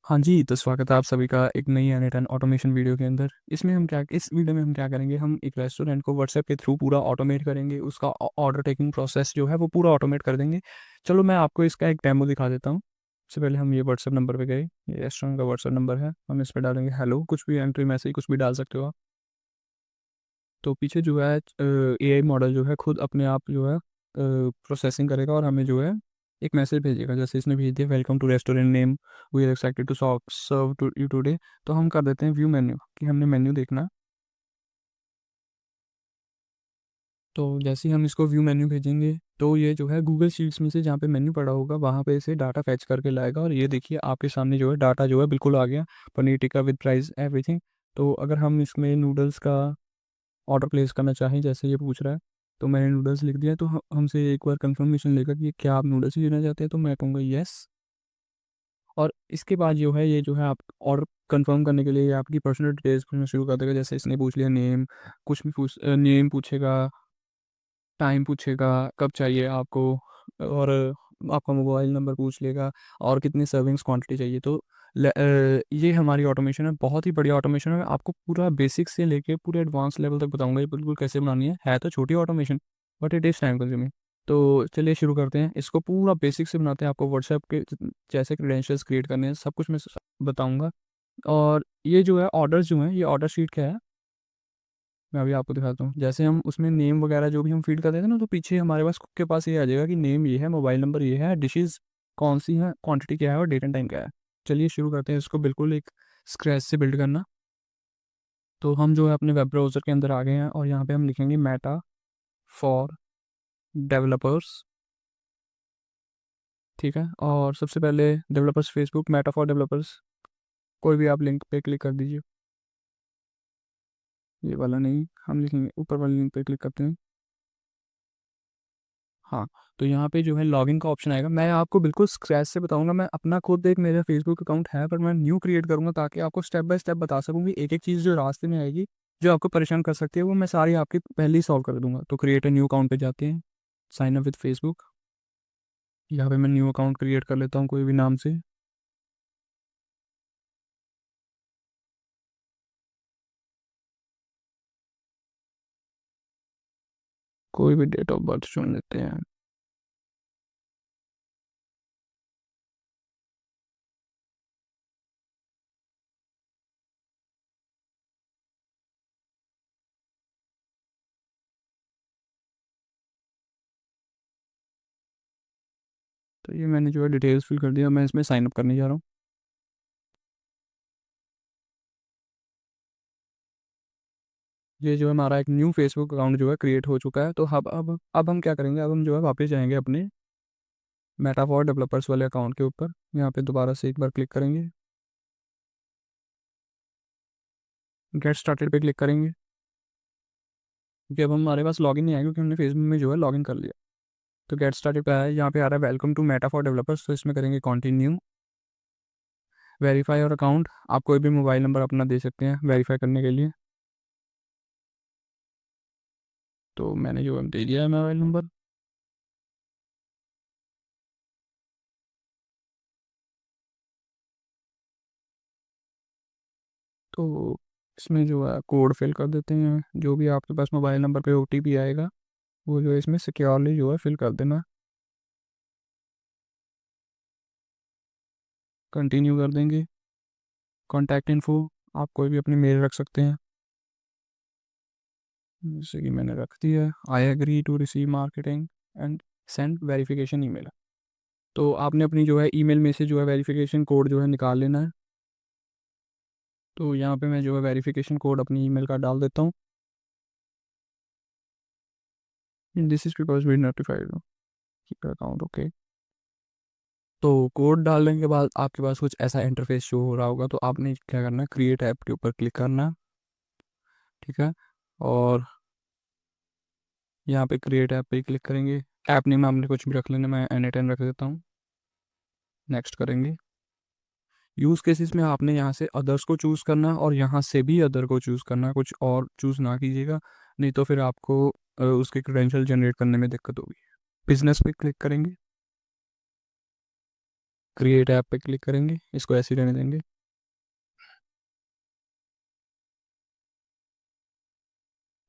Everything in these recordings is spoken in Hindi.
हाँ जी, तो स्वागत है आप सभी का एक नई एन ऑटोमेशन वीडियो के अंदर। इस वीडियो में हम क्या करेंगे, हम एक रेस्टोरेंट को व्हाट्सएप के थ्रू पूरा ऑटोमेट करेंगे, उसका ऑर्डर टेकिंग प्रोसेस जो है वो पूरा ऑटोमेट कर देंगे। चलो मैं आपको इसका एक डेमो दिखा देता हूँ। सबसे पहले हम ये व्हाट्सएप नंबर पे गए, ये रेस्टोरेंट का व्हाट्सएप नंबर है, हम इस पर डालेंगे हेलो, कुछ भी एंट्री मैसेज कुछ भी डाल सकते हो आप। तो पीछे जो है एआई मॉडल जो है खुद अपने आप जो है प्रोसेसिंग करेगा और हमें जो है एक मैसेज भेजेगा, जैसे इसने भेज दिया welcome to restaurant name, we are excited to serve to you today. तो हम कर देते हैं व्यू मेन्यू कि हमने मेन्यू देखना। तो जैसे ही हम इसको व्यू मेन्यू भेजेंगे तो ये जो है गूगल शीट्स में से जहाँ पे मेन्यू पड़ा होगा वहाँ पे इसे डाटा फैच करके लाएगा, और ये देखिए आपके सामने जो है डाटा जो है बिल्कुल आ गया, paneer tikka with price everything. तो अगर हम इसमें नूडल्स का ऑर्डर प्लेस करना चाहें, जैसे ये पूछ रहा है, तो मैंने नूडल्स लिख दिया, तो हमसे एक बार कंफर्मेशन लेगा कि क्या आप नूडल्स ही लेना चाहते हैं, तो मैं कहूँगा येस। और इसके बाद जो है ये जो है आप ऑर्डर कंफर्म करने के लिए ये आपकी पर्सनल डिटेल्स पूछना शुरू कर देगा, जैसे इसने पूछ लिया नेम, कुछ भी नेम पूछेगा, टाइम पूछेगा, कब चाहिए आपको, और आपका मोबाइल नंबर पूछ लेगा, और कितनी सर्विंग्स क्वांटिटी चाहिए। तो ये हमारी ऑटोमेशन है, बहुत ही बढ़िया ऑटोमेशन है। आपको पूरा बेसिक से लेके पूरे एडवांस लेवल तक बताऊंगा ये बिल्कुल कैसे बनानी है तो छोटी automation, but it is time consuming. तो चलिए शुरू करते हैं, इसको पूरा बेसिक से बनाते हैं। आपको व्हाट्सएप के जैसे क्रेडेंशियल्स क्रिएट करने हैं सब कुछ मैं बताऊंगा। और ये जो है ऑर्डर्स जो हैं, ये ऑर्डर शीट क्या है मैं अभी आपको दिखाता हूँ। जैसे हम उसमें नेम वगैरह जो भी हम फीड कर देते हैं ना, तो पीछे हमारे पास के पास ये आ जाएगा कि नेम ये है, मोबाइल नंबर ये है, डिशेस कौन सी हैं, क्वांटिटी क्या है और डेट एंड टाइम क्या है। चलिए शुरू करते हैं इसको बिल्कुल एक स्क्रैच से बिल्ड करना। तो हम जो है अपने वेब ब्राउज़र के अंदर आ गए हैं और यहाँ पे हम लिखेंगे मेटा फॉर डेवलपर्स। ठीक है, और सबसे पहले developers Facebook, Meta for developers, कोई भी आप लिंक पे क्लिक कर दीजिए। ये वाला नहीं, हम लिखेंगे ऊपर वाले लिंक पे क्लिक करते हैं। हाँ, तो यहाँ पे जो है लॉगिन का ऑप्शन आएगा। मैं आपको बिल्कुल स्क्रैच से बताऊंगा, मैं अपना खुद एक मेरा फेसबुक अकाउंट है पर मैं न्यू क्रिएट करूंगा ताकि आपको स्टेप बाय स्टेप बता सकूँ कि एक एक चीज़ जो रास्ते में आएगी जो आपको परेशान कर सकती है वो मैं सारी आपकी पहले ही सॉल्व कर दूंगा। तो क्रिएट अ न्यू अकाउंट पे जाते हैं, साइन अप विद फेसबुक। यहाँ पे मैं न्यू अकाउंट क्रिएट कर लेता हूँ कोई भी नाम से। कोई भी डेट ऑफ बर्थ चुन लेते हैं। तो ये मैंने जो है डिटेल्स फिल कर दिया, मैं इसमें साइन अप करने जा रहा हूँ। ये जो है हमारा एक न्यू फेसबुक अकाउंट जो है क्रिएट हो चुका है। तो अब हम क्या करेंगे, अब हम जो है वापस जाएंगे अपने मेटाफॉर डेवलपर्स वाले अकाउंट के ऊपर। यहाँ पे दोबारा से एक बार क्लिक करेंगे, गेट स्टार्टेड पे क्लिक करेंगे, क्योंकि अब हमारे पास लॉगिन नहीं आएगा क्योंकि हमने फेसबुक में जो है लॉगिन कर लिया। तो गेट स्टार्टेड पे आया, यहाँ पे आ रहा है welcome to Meta for developers, तो इसमें करेंगे कंटिन्यू। वेरीफाई और अकाउंट, आप कोई भी मोबाइल नंबर अपना दे सकते हैं वेरीफाई करने के लिए। तो मैंने जो है दे दिया है मोबाइल नंबर। तो इसमें जो है कोड फिल कर देते हैं, जो भी आपके पास मोबाइल नंबर पे ओटीपी आएगा वो जो है इसमें सिक्योरली जो है फिल कर देना। कंटिन्यू कर देंगे। कॉन्टैक्ट इन्फो, आप कोई भी अपनी मेल रख सकते हैं, जैसे कि मैंने रख दिया। I agree to receive marketing and send verification email. तो आपने अपनी जो है ईमेल में से जो है वेरिफिकेशन कोड जो है निकाल लेना है। तो यहाँ पे मैं जो है वेरिफिकेशन कोड अपनी ईमेल का डाल देता हूँ। This is because we notified account, okay. तो कोड डालने के बाद आपके पास कुछ ऐसा इंटरफेस शो हो रहा होगा, तो आपने क्या करना है, क्रिएट ऐप के ऊपर क्लिक करना है। ठीक है, और यहाँ पे क्रिएट ऐप पे क्लिक करेंगे। ऐप नेम आपने कुछ भी रख लेना, मैं N8N रख देता हूँ। नेक्स्ट करेंगे। यूज़ केसेस में आपने यहाँ से अदर्स को चूज़ करना है और यहाँ से भी अदर को चूज़ करना है, कुछ और चूज़ ना कीजिएगा, नहीं तो फिर आपको उसके क्रेडेंशियल जनरेट करने में दिक्कत होगी। बिजनेस पे क्लिक करेंगे। क्रिएट ऐप पे क्लिक करेंगे, इसको ऐसे ही रहने देंगे।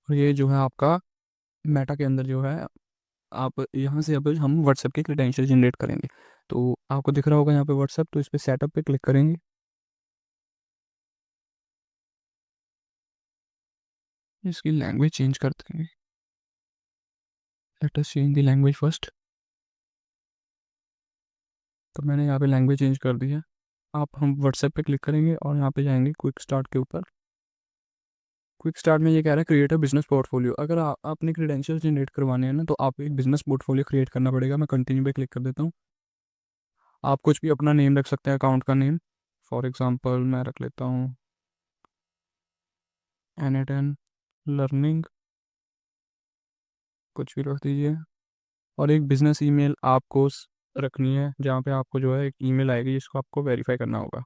और ये जो है आपका मेटा के अंदर जो है, आप यहाँ से अब हम व्हाट्सएप के क्रेडेंशियल जनरेट करेंगे। तो आपको दिख रहा होगा यहाँ पे व्हाट्सएप, तो इस पर सेटअप पे क्लिक करेंगे। इसकी लैंग्वेज चेंज कर देंगे। Let us change the language first. तो मैंने यहाँ पे लैंग्वेज चेंज कर दी है। आप हम व्हाट्सएप पे क्लिक करेंगे और यहाँ पे जाएंगे क्विक स्टार्ट के ऊपर। क्विक स्टार्ट में ये कह रहा है क्रिएट अ बिजनेस पोर्टफोलियो। अगर अपने क्रेडेंशियल जनरेट करवाने हैं ना, तो आपको एक बिजनेस पोर्टफोलियो क्रिएट करना पड़ेगा। मैं कंटिन्यू पे क्लिक कर देता हूँ। आप कुछ भी अपना नेम रख सकते हैं, अकाउंट का नेम। फॉर एग्जांपल मैं रख लेता हूँ एन लर्निंग, कुछ भी रख दीजिए। और एक बिजनेस ईमेल आपको रखनी है, जहाँ पे आपको जो है एक ईमेल आएगी जिसको आपको वेरीफाई करना होगा।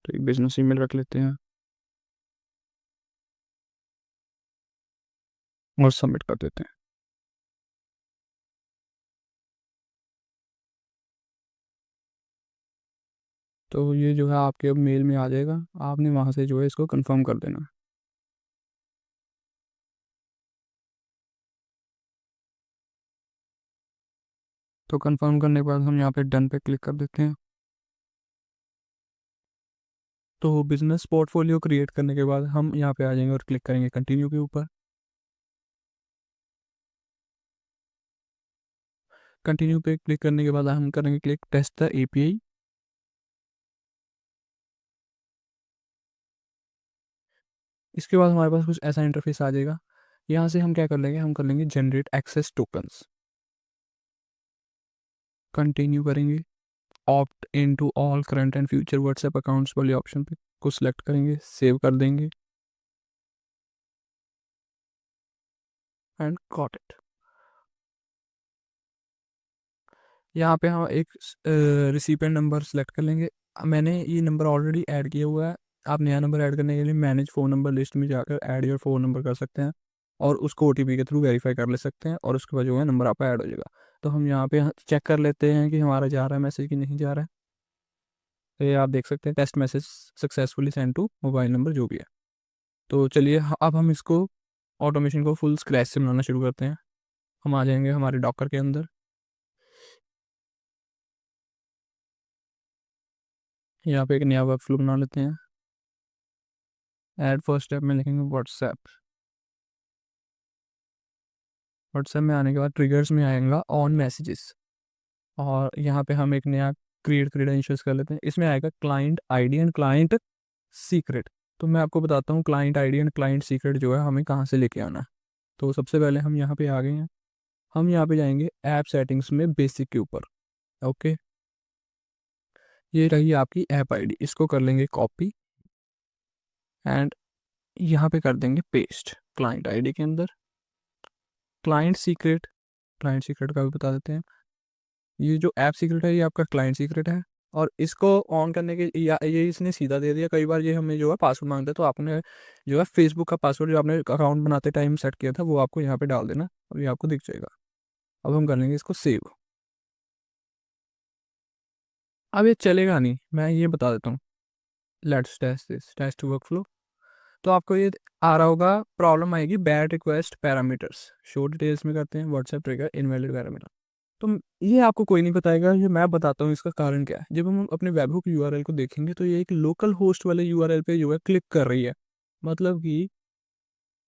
तो एक बिजनेस ईमेल रख लेते हैं और सबमिट कर देते हैं। तो ये जो है आपके अब मेल में आ जाएगा, आपने वहाँ से जो है इसको कंफर्म कर देना है। तो कंफर्म करने के बाद हम यहाँ पे डन पे क्लिक कर देते हैं। तो बिजनेस पोर्टफोलियो क्रिएट करने के बाद हम यहाँ पे आ जाएंगे और क्लिक करेंगे कंटिन्यू के ऊपर। कंटिन्यू पे क्लिक करने के बाद हम करेंगे क्लिक टेस्ट द एपीआई। इसके बाद हमारे पास कुछ ऐसा इंटरफेस आ जाएगा। यहाँ से हम क्या कर लेंगे, हम कर लेंगे जनरेट एक्सेस टोकन्स। कंटिन्यू करेंगे। Opt in to all current and future WhatsApp accounts वाले ऑप्शन पे को सिलेक्ट करेंगे, सेव कर देंगे एंड गॉट इट। यहाँ पे हम एक रिसिपेंट नंबर सेलेक्ट कर लेंगे। मैंने ये नंबर ऑलरेडी ऐड किया हुआ है। आप नया नंबर ऐड करने के लिए मैनेज फ़ोन नंबर लिस्ट में जाकर ऐड योर फ़ोन नंबर कर सकते हैं, और उसको ओटीपी के थ्रू वेरीफाई कर ले सकते हैं, और उसके बाद जो है नंबर आपका ऐड हो जाएगा। तो हम यहाँ पे चेक कर लेते हैं कि हमारा जा रहा है मैसेज कि नहीं जा रहा है। तो ये आप देख सकते हैं test message successfully send to mobile number जो भी है। तो चलिए अब हम इसको ऑटोमेशन को फुल स्क्रैच से बनाना शुरू करते हैं। हम आ जाएंगे हमारे डॉकर के अंदर। यहाँ पे एक नया वर्क फ्लो बना लेते हैं। ऐड फर्स्ट स्टेप में लिखेंगे व्हाट्सएप। व्हाट्सएप में आने के बाद ट्रिगर्स में आएगा ऑन मैसेजेस, और यहाँ पे हम एक नया क्रिएट क्रेडेंशियल्स कर लेते हैं। इसमें आएगा client ID and client secret. तो मैं आपको बताता हूँ client ID and client secret जो है हमें कहाँ से लेके आना है। तो सबसे पहले हम यहाँ पे आ गए हैं। हम यहाँ पे जाएंगे ऐप सेटिंग्स में बेसिक के ऊपर। ओके, ये रही आपकी ऐप आईडी, इसको कर लेंगे कॉपी एंड यहाँ पे कर देंगे पेस्ट क्लाइंट आईडी के अंदर। क्लाइंट सीक्रेट का भी बता देते हैं। ये जो ऐप सीक्रेट है ये आपका क्लाइंट सीक्रेट है, और इसको ऑन करने के या ये इसने सीधा दे दिया। कई बार ये हमें जो है पासवर्ड मांगता है, तो आपने जो है फेसबुक का पासवर्ड जो आपने अकाउंट बनाते टाइम सेट किया था वो आपको यहाँ पे डाल देना, और ये आपको दिख जाएगा। अब हम कर लेंगे इसको सेव। अब ये चलेगा नहीं, मैं ये बता देता हूँ। Let's test this, test workflow. तो आपको ये आ रहा होगा, प्रॉब्लम आएगी bad request parameters show details में करते हैं व्हाट्सएप ट्रिगर इनवैलिड पैरामीटर। तो ये आपको कोई नहीं बताएगा, ये मैं बताता हूँ इसका कारण क्या है। जब हम अपने वेबहुक यूआरएल को देखेंगे तो ये एक लोकल होस्ट वाले यूआरएल पे जो है क्लिक कर रही है। मतलब कि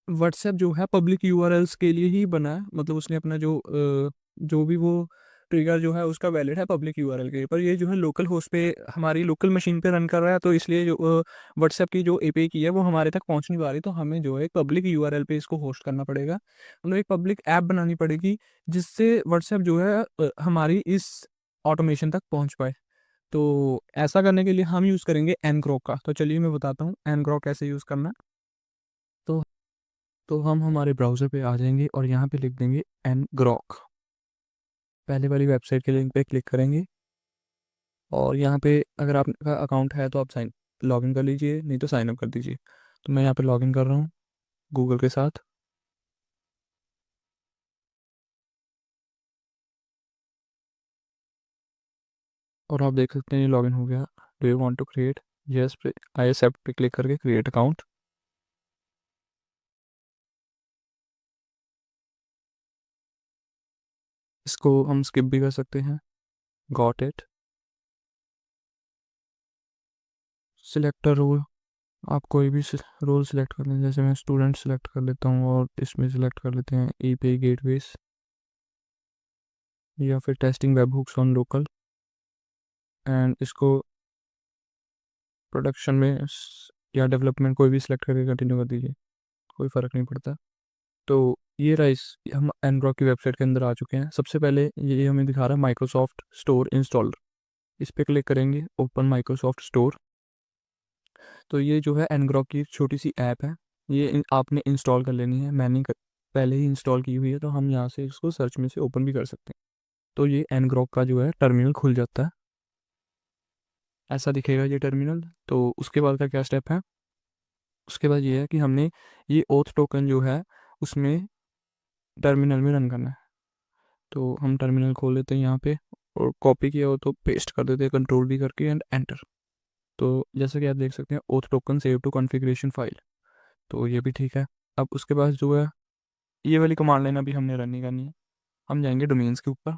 व्हाट्सएप जो है पब्लिक यूआरएल्स के लिए ही बना है। मतलब उसने अपना जो भी वो ट्रिगर जो है उसका वैलिड है पब्लिक यूआरएल के लिए, पर ये जो है लोकल होस्ट पे हमारी लोकल मशीन पे रन कर रहा है। तो इसलिए जो व्हाट्सएप की जो एपीआई की है वो हमारे तक पहुंच नहीं पा रही। तो हमें जो है एक पब्लिक यूआरएल पे इसको होस्ट करना पड़ेगा, मतलब एक पब्लिक ऐप बनानी पड़ेगी जिससे व्हाट्सएप जो है हमारी इस ऑटोमेशन तक पहुंच पाए। तो ऐसा करने के लिए हम यूज़ करेंगे ngrok का। तो चलिए मैं बताता हूँ ngrok कैसे यूज़ करना है। तो तो हम हमारे ब्राउज़र पे आ जाएंगे और यहाँ पे लिख देंगे ngrok। पहले वाली वेबसाइट के लिंक पे क्लिक करेंगे, और यहाँ पे अगर आपका अकाउंट है तो आप लॉगिन कर लीजिए, नहीं तो साइन अप कर दीजिए। तो मैं यहाँ पे लॉगिन कर रहा हूँ गूगल के साथ। और आप देख सकते हैं ये लॉगिन हो गया। Do you want to create? Yes पे, आई एक्सेप्ट पे क्लिक करके क्रिएट अकाउंट। इसको हम स्किप भी कर सकते हैं। Got it. Select a role. आप कोई भी रोल सिलेक्ट कर लें, जैसे मैं स्टूडेंट सिलेक्ट कर लेता हूँ और इसमें सिलेक्ट कर लेते हैं ईपीआई गेटवेज या फिर testing webhooks on local. And इसको प्रोडक्शन में या डेवलपमेंट कोई भी सिलेक्ट करके कंटिन्यू कर दीजिए, कोई फ़र्क नहीं पड़ता। तो ये रहा, इस हम एनड्रॉय की वेबसाइट के अंदर आ चुके हैं। सबसे पहले ये हमें दिखा रहा है माइक्रोसॉफ्ट स्टोर इंस्टॉलर। इस पर क्लिक करेंगे, ओपन माइक्रोसॉफ्ट स्टोर। तो ये जो है एनग्रॉक की एक छोटी सी ऐप है, ये आपने इंस्टॉल कर लेनी है। मैंने पहले ही इंस्टॉल की हुई है, तो हम यहाँ से इसको सर्च में से ओपन भी कर सकते हैं। तो ये एनग्रॉक का जो है टर्मिनल खुल जाता है, ऐसा दिखेगा ये टर्मिनल। तो उसके बाद का क्या स्टेप है? उसके बाद ये है कि हमने ये ओथ टोकन जो है उसमें टर्मिनल में रन करना है। तो हम टर्मिनल खोल लेते हैं यहाँ पे, और कॉपी किया हो तो पेस्ट कर देते हैं कंट्रोल भी करके एंड एंटर। तो जैसे कि आप देख सकते हैं OAuth token save to configuration file, तो ये भी ठीक है। अब उसके बाद जो है ये वाली कमांड लाइन अभी हमने रन नहीं करनी है। हम जाएंगे डोमेन्स के ऊपर।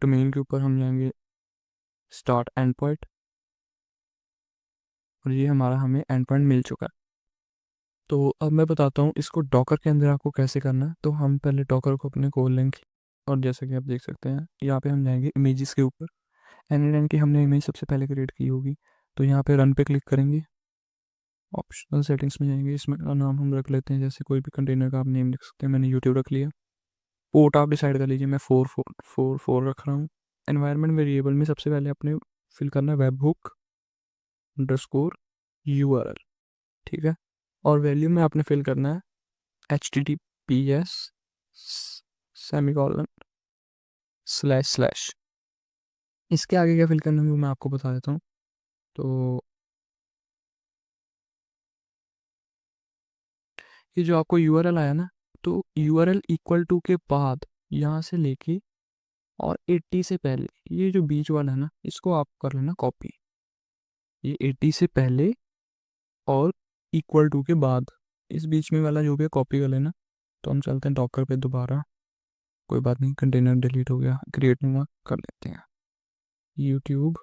डोमेन के ऊपर हम जाएंगे स्टार्ट एंड पॉइंट, और ये हमारा हमें एंड पॉइंट मिल चुका है। तो अब मैं बताता हूँ इसको डॉकर के अंदर आपको कैसे करना है। तो हम पहले डॉकर को अपने खोल लेंगे, और जैसे कि आप देख सकते हैं यहाँ पे हम जाएंगे इमेजेस के ऊपर। एन की हमने इमेज सबसे पहले क्रिएट की होगी, तो यहाँ पे रन पे क्लिक करेंगे। ऑप्शनल सेटिंग्स में जाएंगे, इसमें का नाम हम रख लेते हैं, जैसे कोई भी कंटेनर का आप नेम लिख सकते हैं। मैंने यूट्यूब रख लिया। पोर्ट आप डिसाइड कर लीजिए, मैं 4 4 4 4 रख रहा हूँ। एनवायरनमेंट वेरिएबल में सबसे पहले अपने फिल करना है वेब हुक _URL, ठीक है। और वैल्यू में आपने फिल करना है HTTPS सेमीकोलन // इसके आगे क्या फिल करना है वो मैं आपको बता देता हूँ। तो ये जो आपको URL आया ना, तो URL इक्वल टू के बाद यहाँ से लेके और 80 से पहले ये जो बीच वाला है ना, इसको आप कर लेना कॉपी। ये 80 से पहले और इक्वल टू के बाद, इस बीच में वाला जो भी है कॉपी कर लेना। तो हम चलते हैं डॉकर पे दोबारा। कोई बात नहीं, कंटेनर डिलीट हो गया, क्रिएट न्यू कर लेते हैं। यूट्यूब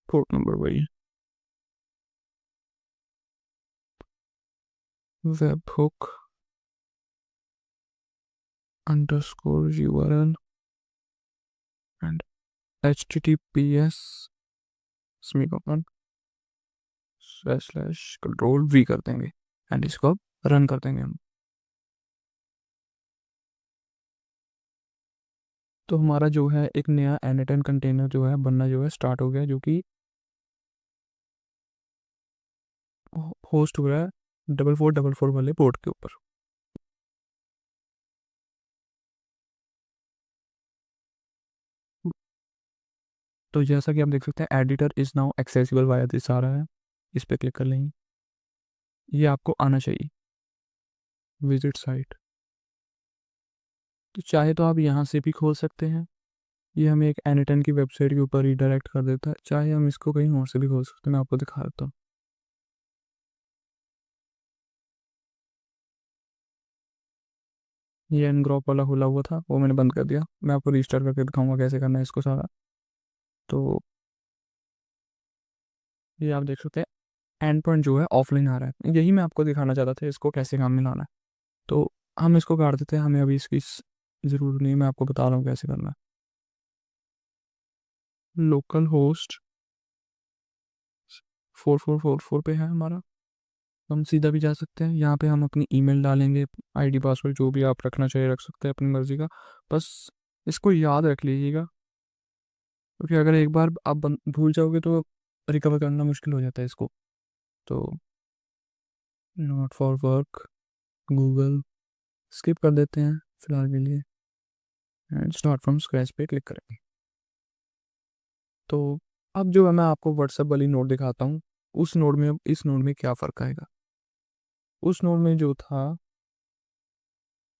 पोर्ट नंबर वही, web hook _URL and HTTPS semicolon // कर देंगे एंड इसको अब रन कर देंगे हम। तो हमारा जो है एक नया N10 कंटेनर जो है बनना जो है स्टार्ट हो गया, जो कि होस्ट हो रहा है 4444 वाले पोर्ट के ऊपर। तो जैसा कि आप देख सकते हैं editor is now accessible via this आ रहा है, इस पर क्लिक कर लेंगे। ये आपको आना चाहिए, विजिट साइट। तो चाहे तो आप यहाँ से भी खोल सकते हैं, ये हमें एक N10 की वेबसाइट के ऊपर रीडायरेक्ट कर देता है। चाहे हम इसको कहीं और से भी खोल सकते हैं, मैं आपको दिखा देता हूँ। ये ngrok वाला खुला हुआ था, वो मैंने बंद कर दिया। मैं आपको रिस्टार्ट करके दिखाऊंगा कैसे करना है इसको सारा। तो ये आप देख सकते हैं एंड पॉइंट जो है ऑफलाइन आ रहा है, यही मैं आपको दिखाना चाहता था, इसको कैसे काम में लाना है। तो हम इसको काट देते हैं, हमें अभी इसकी ज़रूरत नहीं है, मैं आपको बता रहा हूँ कैसे करना है। लोकल होस्ट 4444 पे है हमारा, हम सीधा भी जा सकते हैं। यहाँ पे हम अपनी ईमेल डालेंगे, आईडी पासवर्ड जो भी आप रखना चाहिए रख सकते हैं अपनी मर्ज़ी का। बस इसको याद रख लीजिएगा, क्योंकि अगर एक बार आप भूल जाओगे तो रिकवर करना मुश्किल हो जाता है इसको। तो not for work, Google skip कर देते हैं फिलहाल के लिए, एंड स्टार्ट फ्रॉम स्क्रैच पे क्लिक करेंगे। तो अब जो है मैं आपको व्हाट्सएप वाली नोट दिखाता हूँ, उस नोट में इस नोट में क्या फ़र्क आएगा। उस नोट में जो था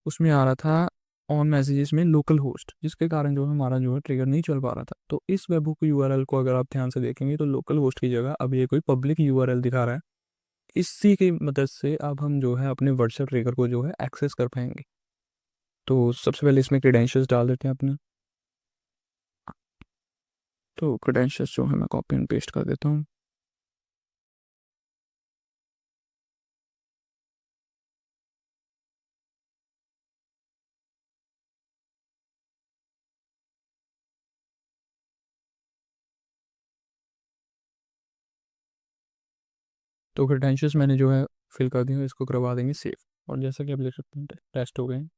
उसमें आ रहा था ऑन मैसेजेस में लोकल होस्ट, जिसके कारण जो है हमारा जो है ट्रिगर नहीं चल पा रहा था। तो इस वेबहुक यूआरएल को अगर आप ध्यान से देखेंगे तो लोकल होस्ट की जगह अब ये कोई पब्लिक यूआरएल दिखा रहा है। इसी की मदद से अब हम जो है अपने व्हाट्सएप ट्रिगर को जो है एक्सेस कर पाएंगे। तो सबसे पहले इसमें क्रेडेंशियल्स डाल देते हैं अपने। तो क्रेडेंशियल्स जो है मैं कॉपी एंड पेस्ट कर देता हूँ। तो क्रेडेंशियल्स मैंने जो है फिल कर दिया, इसको करवा देंगे सेव। और जैसा कि आप देख सकते हैं टेस्ट हो गए हैं।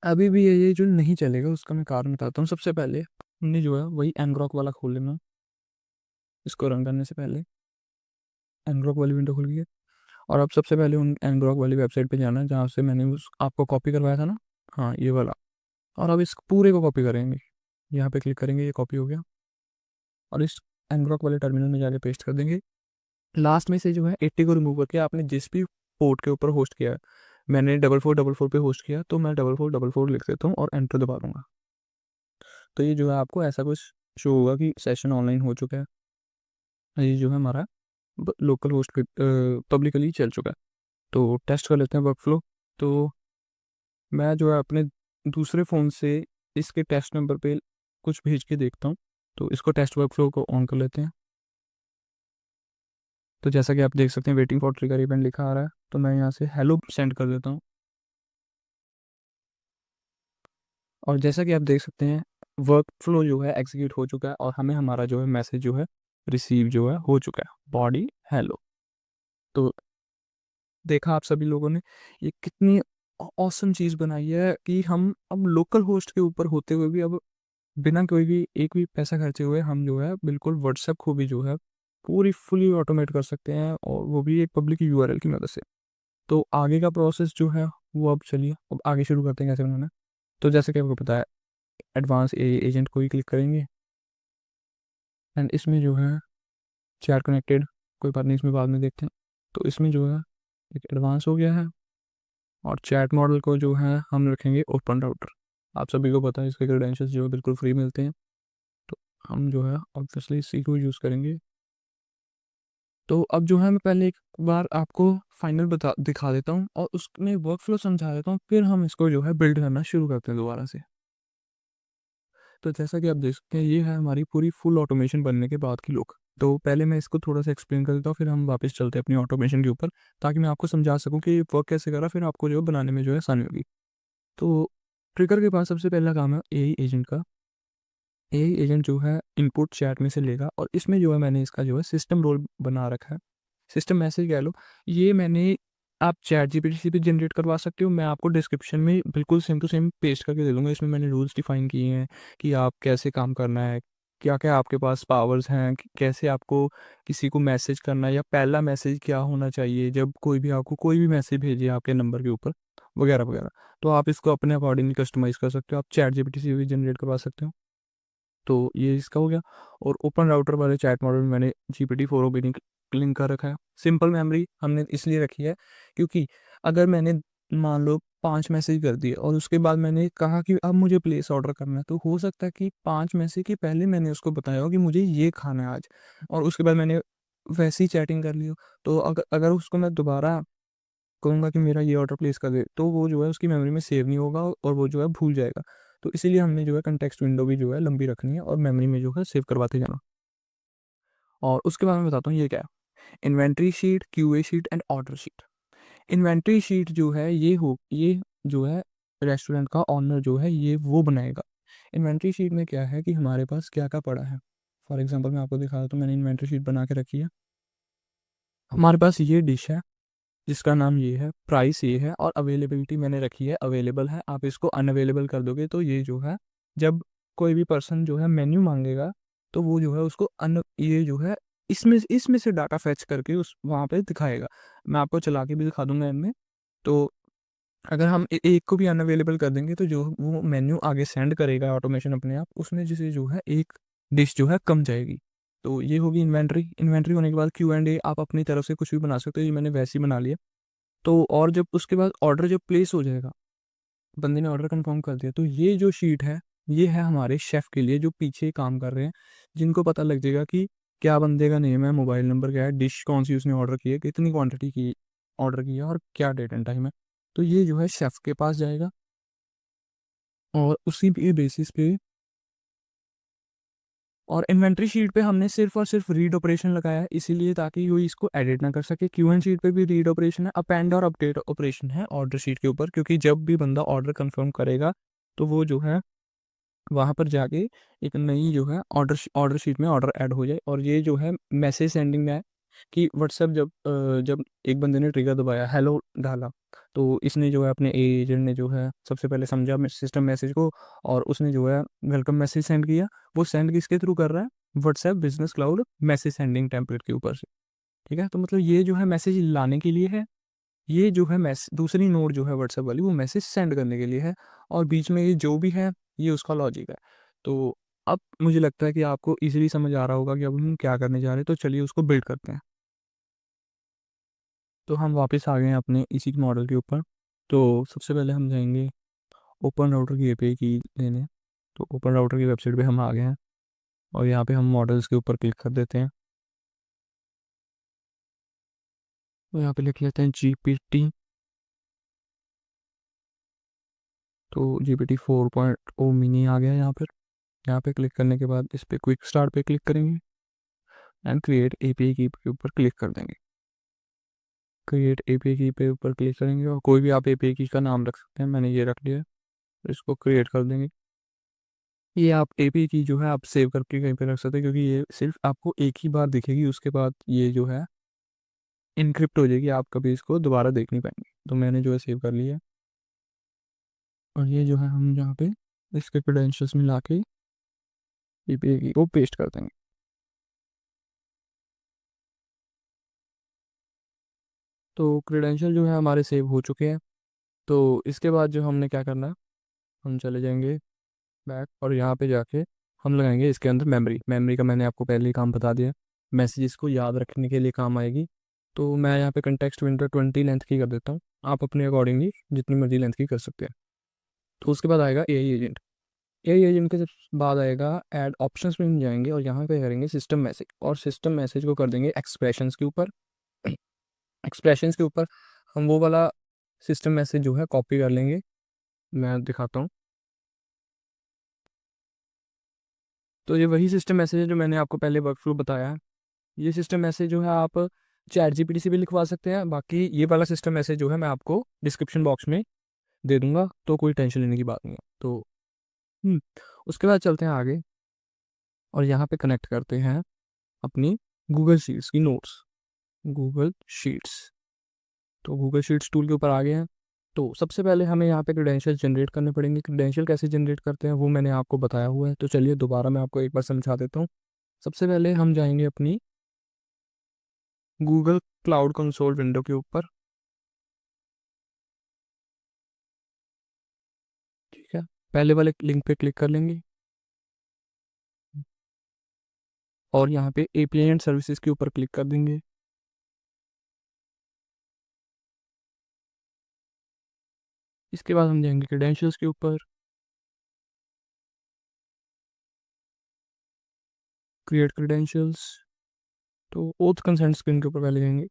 अभी भी ये जो नहीं चलेगा उसका मैं कारण बताता हूँ। सबसे पहले हमने जो है वही एनग्रॉक वाला खोल लेना। इसको रन करने से पहले एनग्रॉक वाली विंडो खुल गई है। और अब सबसे पहले उन एनग्रॉक वाली वेबसाइट पे जाना है जहाँ से मैंने उस आपको कॉपी करवाया था ना। हाँ, ये वाला। और अब इस पूरे को कॉपी करेंगे। यहाँ पे क्लिक करेंगे, ये कॉपी हो गया। और इस एनग्रॉक वाले टर्मिनल में जाके पेस्ट कर देंगे। लास्ट में से जो है 80 को रिमूव करके आपने जिस भी पोर्ट के ऊपर होस्ट किया है, मैंने 4444 पे होस्ट किया तो मैं 4444 लिख देता हूँ और एंटर दबा दूंगा। तो ये जो है आपको ऐसा कुछ शो होगा कि सेशन ऑनलाइन हो चुका है। ये जो है हमारा लोकल होस्ट पे पब्लिकली चल चुका है। तो टेस्ट कर लेते हैं वर्कफ्लो। तो मैं जो है अपने दूसरे फ़ोन से इसके टेस्ट नंबर पे कुछ भेज के देखता हूँ। तो इसको टेस्ट वर्कफ्लो को ऑन कर लेते हैं। तो जैसा कि आप देख सकते हैं वेटिंग फॉर ट्रिगर इवेंट लिखा आ रहा है। तो मैं यहाँ से हेलो सेंड कर देता हूँ। और जैसा कि आप देख सकते हैं वर्क फ्लो जो है एग्जीक्यूट हो चुका है और हमें हमारा जो है मैसेज जो है रिसीव जो है हो चुका है, बॉडी हेलो। तो देखा आप सभी लोगों ने ये कितनी ऑसम चीज़ बनाई है कि हम अब लोकल होस्ट के ऊपर होते हुए भी अब बिना कोई भी एक भी पैसा खर्चे हुए हम जो है बिल्कुल व्हाट्सएप को भी जो है पूरी फुली ऑटोमेट कर सकते हैं, और वो भी एक पब्लिक यूआरएल की मदद से। तो आगे का प्रोसेस जो है वो अब चलिए अब आगे शुरू करते हैं कैसे बनाना है। तो जैसे कि आपको पता है एडवांस एजेंट को ही क्लिक करेंगे। एंड इसमें जो है चैट कनेक्टेड, कोई बात नहीं, इसमें बाद में देखते हैं। तो इसमें जो है एक एडवांस हो गया है। और चैट मॉडल को जो है हम रखेंगे ओपन राउटर। आप सभी को पता है इसके क्रेडेंशियल्स जो है बिल्कुल फ्री मिलते हैं। तो हम जो है ऑब्वियसली इसी को यूज़ करेंगे। तो अब जो है मैं पहले एक बार आपको फाइनल बता दिखा देता हूँ और उसमें वर्क फ्लो समझा देता हूँ, फिर हम इसको जो है बिल्ड करना शुरू करते हैं दोबारा से। तो जैसा कि आप देख सकते हैं ये है हमारी पूरी फुल ऑटोमेशन बनने के बाद की लुक। तो पहले मैं इसको थोड़ा सा एक्सप्लेन कर देता हूँ, फिर हम वापस चलते हैं अपनी ऑटोमेशन के ऊपर, ताकि मैं आपको समझा सकूँ कि ये वर्क कैसे करा, फिर आपको जो है बनाने में जो है आसानी होगी। तो ट्रिगर के पास सबसे पहला काम है एआई एजेंट का। एआई एजेंट जो है इनपुट चैट में से लेगा और इसमें जो है मैंने इसका जो है सिस्टम रोल बना रखा है। सिस्टम मैसेज कह लो। ये मैंने आप चैट जीपीटी से भी जनरेट करवा सकते हो। मैं आपको डिस्क्रिप्शन में बिल्कुल सेम टू सेम पेस्ट करके दे दूंगा। इसमें मैंने रूल्स डिफाइन किए हैं कि आप कैसे काम करना है, क्या क्या आपके पास पावर्स हैं, कैसे आपको किसी को मैसेज करना है, या पहला मैसेज क्या होना चाहिए जब कोई भी आपको कोई भी मैसेज भेजे आपके नंबर के ऊपर, वगैरह वगैरह। तो आप इसको अपने अकॉर्डिंगली कस्टमाइज़ कर सकते हो। आप चैट जीपीटी से भी जनरेट करवा सकते हो। तो ये इसका हो गया। और ओपन राउटर वाले चैट मॉडल में मैंने GPT-4 ओपनिंग लिंक कर रखा है। सिंपल मेमोरी हमने इसलिए रखी है क्योंकि अगर मैंने मान लो 5 मैसेज कर दिए और उसके बाद मैंने कहा कि अब मुझे प्लेस ऑर्डर करना है, तो हो सकता है कि 5 मैसेज के पहले मैंने उसको बताया हो कि मुझे ये खाना है आज, और उसके बाद मैंने वैसी चैटिंग कर ली हो। तो अगर अगर उसको मैं दोबारा कहूँगा कि मेरा ये ऑर्डर प्लेस कर दे, तो वो जो है उसकी मेमोरी में सेव नहीं होगा और वो जो है भूल जाएगा। तो इसीलिए हमने जो है कंटेक्स्ट विंडो भी जो है लंबी रखनी है और मेमोरी में जो है सेव करवाते जाना। और उसके बाद मैं बताता हूँ ये क्या है। Inventory sheet, QA sheet and order sheet. Inventory sheet जो है ये जो है रेस्टोरेंट का ऑनर जो है ये वो बनाएगा। इन्वेंट्री शीट में क्या है कि हमारे पास क्या क्या पड़ा है। फॉर एग्जांपल मैं आपको दिखा देता हूँ, मैंने इन्वेंट्री शीट बना के रखी है। हमारे पास ये डिश है जिसका नाम ये है, प्राइस ये है, और अवेलेबिलिटी मैंने रखी है अवेलेबल है। आप इसको अनअवेलेबल कर दोगे तो ये जो है जब कोई भी पर्सन जो है मेन्यू मांगेगा तो वो जो है उसको अन ये जो है इसमें से डाटा फैच करके उस वहाँ पे दिखाएगा। मैं आपको चला के भी दिखा दूंगा इनमें। तो अगर हम एक को भी अनअवेलेबल कर देंगे तो जो वो मेन्यू आगे सेंड करेगा ऑटोमेशन अपने आप, उसमें जैसे जो है एक डिश जो है कम जाएगी। तो ये होगी इन्वेंट्री। इन्वेंट्री होने के बाद Q&A आप अपनी तरफ से कुछ भी बना सकते हो, ये मैंने वैसे ही बना लिया। तो और जब उसके बाद ऑर्डर जब प्लेस हो जाएगा, बंदे ने ऑर्डर कंफर्म कर दिया। तो ये जो शीट है, ये है हमारे शेफ़ के लिए जो पीछे काम कर रहे हैं, जिनको पता लग जाएगा कि क्या बंदे का नेम है, मोबाइल नंबर क्या है, डिश कौन सी उसने ऑर्डर की है, कितनी क्वांटिटी की ऑर्डर की है और क्या डेट एंड टाइम है। तो ये जो है शेफ़ के पास जाएगा और उसी के बेसिस पे, और इन्वेंट्री शीट पे हमने सिर्फ और सिर्फ रीड ऑपरेशन लगाया है, इसीलिए ताकि कोई इसको एडिट ना कर सके। क्यूएन शीट पे भी रीड ऑपरेशन है, अपेंड और अपडेट ऑपरेशन है ऑर्डर शीट के ऊपर, क्योंकि जब भी बंदा ऑर्डर कंफर्म करेगा तो वो जो है वहाँ पर जाके एक नई जो है ऑर्डर शीट में ऑर्डर ऐड हो जाए। और ये जो है मैसेज सेंडिंग में है कि व्हाट्सएप जब एक बंदे ने ट्रिगर दबाया, हेलो डाला, तो इसने जो है अपने एजेंट ने जो है सबसे पहले समझा सिस्टम मैसेज को, और उसने जो है वेलकम मैसेज सेंड किया। वो सेंड किसके थ्रू कर रहा है? WhatsApp business cloud message sending template के ऊपर से। ठीक है, तो मतलब ये जो है मैसेज लाने के लिए है, ये जो है दूसरी नोड जो है व्हाट्सएप वाली, वो मैसेज सेंड करने के लिए है, और बीच में ये जो भी है ये उसका लॉजिक है। तो अब मुझे लगता है कि आपको इजीली समझ आ रहा होगा कि अब हम क्या करने जा रहे हैं, तो चलिए उसको बिल्ड करते हैं। तो हम वापस आ गए हैं अपने इसी मॉडल के ऊपर। तो सबसे पहले हम जाएंगे ओपन राउटर की एपीआई की लेने। तो ओपन राउटर की वेबसाइट पे हम आ गए हैं और यहाँ पे हम मॉडल्स के ऊपर क्लिक कर देते हैं। तो यहाँ पे लिख लेते हैं GPT। तो GPT 4.0 मिनी आ गया यहाँ पर। यहाँ पे क्लिक करने के बाद इस पर क्विक स्टार्ट पे क्लिक करेंगे एंड क्रिएट एपीआई की के ऊपर क्लिक कर देंगे। क्रिएट एपीआई की पे ऊपर क्लिक करेंगे और कोई भी आप एपीआई की का नाम रख सकते हैं, मैंने ये रख लिया है। इसको क्रिएट कर देंगे। ये आप एपीआई की जो है आप सेव करके कहीं पे रख सकते हैं, क्योंकि ये सिर्फ आपको एक ही बार दिखेगी, उसके बाद ये जो है इनक्रिप्ट हो जाएगी, आप कभी इसको दोबारा देख नहीं पाएंगे। तो मैंने जो है सेव कर लिया है। और ये जो है हम यहाँ पे इसके क्रेडेंशियल्स में ला के एपीआई की को पेस्ट कर देंगे। तो क्रेडेंशियल जो है हमारे सेव हो चुके हैं। तो इसके बाद जो हमने क्या करना है, हम चले जाएंगे बैक और यहाँ पे जाके हम लगाएंगे इसके अंदर मेमोरी। मेमोरी का मैंने आपको पहले ही काम बता दिया, मैसेजेस को याद रखने के लिए काम आएगी। तो मैं यहाँ पे कंटेक्स्ट विंडो 20 लेंथ की कर देता हूँ, आप अपने अकॉर्डिंगली जितनी मर्जी लेंथ की कर सकते हैं। तो उसके बाद आएगा एआई एजेंट। एआई एजेंट के बाद आएगा ऐड ऑप्शंस में हम जाएंगे और यहाँ पे करेंगे सिस्टम मैसेज, और सिस्टम मैसेज को कर देंगे एक्सप्रेशंस के ऊपर। एक्सप्रेशंस के ऊपर हम वो वाला सिस्टम मैसेज जो है कॉपी कर लेंगे। मैं दिखाता हूँ। तो ये वही सिस्टम मैसेज है जो मैंने आपको पहले वर्कफ्लो बताया है। ये सिस्टम मैसेज जो है आप चैट जीपीटी से भी लिखवा सकते हैं, बाकी ये वाला सिस्टम मैसेज जो है मैं आपको डिस्क्रिप्शन बॉक्स में दे दूंगा, तो कोई टेंशन लेने की बात नहीं है। तो हम्म, उसके बाद चलते हैं आगे और यहाँ पे कनेक्ट करते हैं अपनी गूगल शीट्स की नोट्स। गूगल शीट्स, तो गूगल शीट्स टूल के ऊपर आ गए हैं। तो सबसे पहले हमें यहाँ पे क्रेडेंशियल जनरेट करने पड़ेंगे। क्रेडेंशियल कैसे जनरेट करते हैं वो मैंने आपको बताया हुआ है, तो चलिए दोबारा मैं आपको एक बार समझा देता हूँ। सबसे पहले हम जाएंगे अपनी गूगल क्लाउड कंसोल विंडो के ऊपर। ठीक है, पहले वाले लिंक पे क्लिक कर लेंगे और यहाँ पे एपीआई एंड सर्विसेज के ऊपर क्लिक कर देंगे। इसके बाद हम जाएंगे क्रेडेंशियल्स के ऊपर, क्रिएट क्रेडेंशियल्स। तो ओथ कंसेंट स्क्रीन के ऊपर पहले जाएंगे।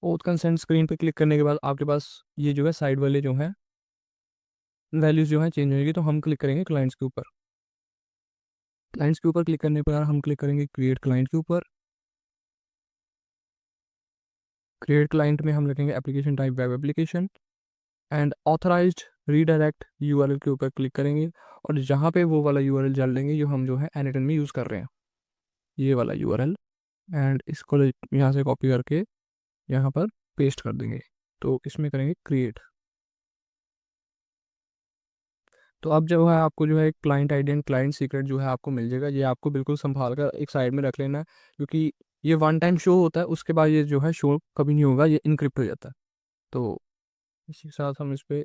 ओथ कंसेंट स्क्रीन पे क्लिक करने के बाद आपके पास ये जो है साइड वाले जो है वैल्यूज जो है चेंज होगी। तो हम क्लिक करेंगे क्लाइंट्स के ऊपर। क्लाइंट्स के ऊपर क्लिक करने पर हम क्लिक करेंगे क्रिएट क्लाइंट के ऊपर। क्रिएट क्लाइंट में हम लिखेंगे application type web application and authorised redirect URL के ऊपर क्लिक करेंगे, और जहाँ पे वो वाला यूआरएल डाल देंगे जो हम जो है एनिटन में यूज़ कर रहे हैं, ये वाला यूआरएल। एंड इसको यहाँ से कॉपी करके यहाँ पर पेस्ट कर देंगे। तो इसमें करेंगे क्रिएट। तो अब जो है आपको जो है client ID and client secret जो है आपको मिल जाएगा। ये आपको बिल्कुल संभाल कर एक साइड में रख लेना है, क्योंकि ये वन टाइम शो होता है, उसके बाद ये जो है शो कभी नहीं होगा, ये इनक्रिप्ट हो जाता है। तो इसी के साथ हम इस पर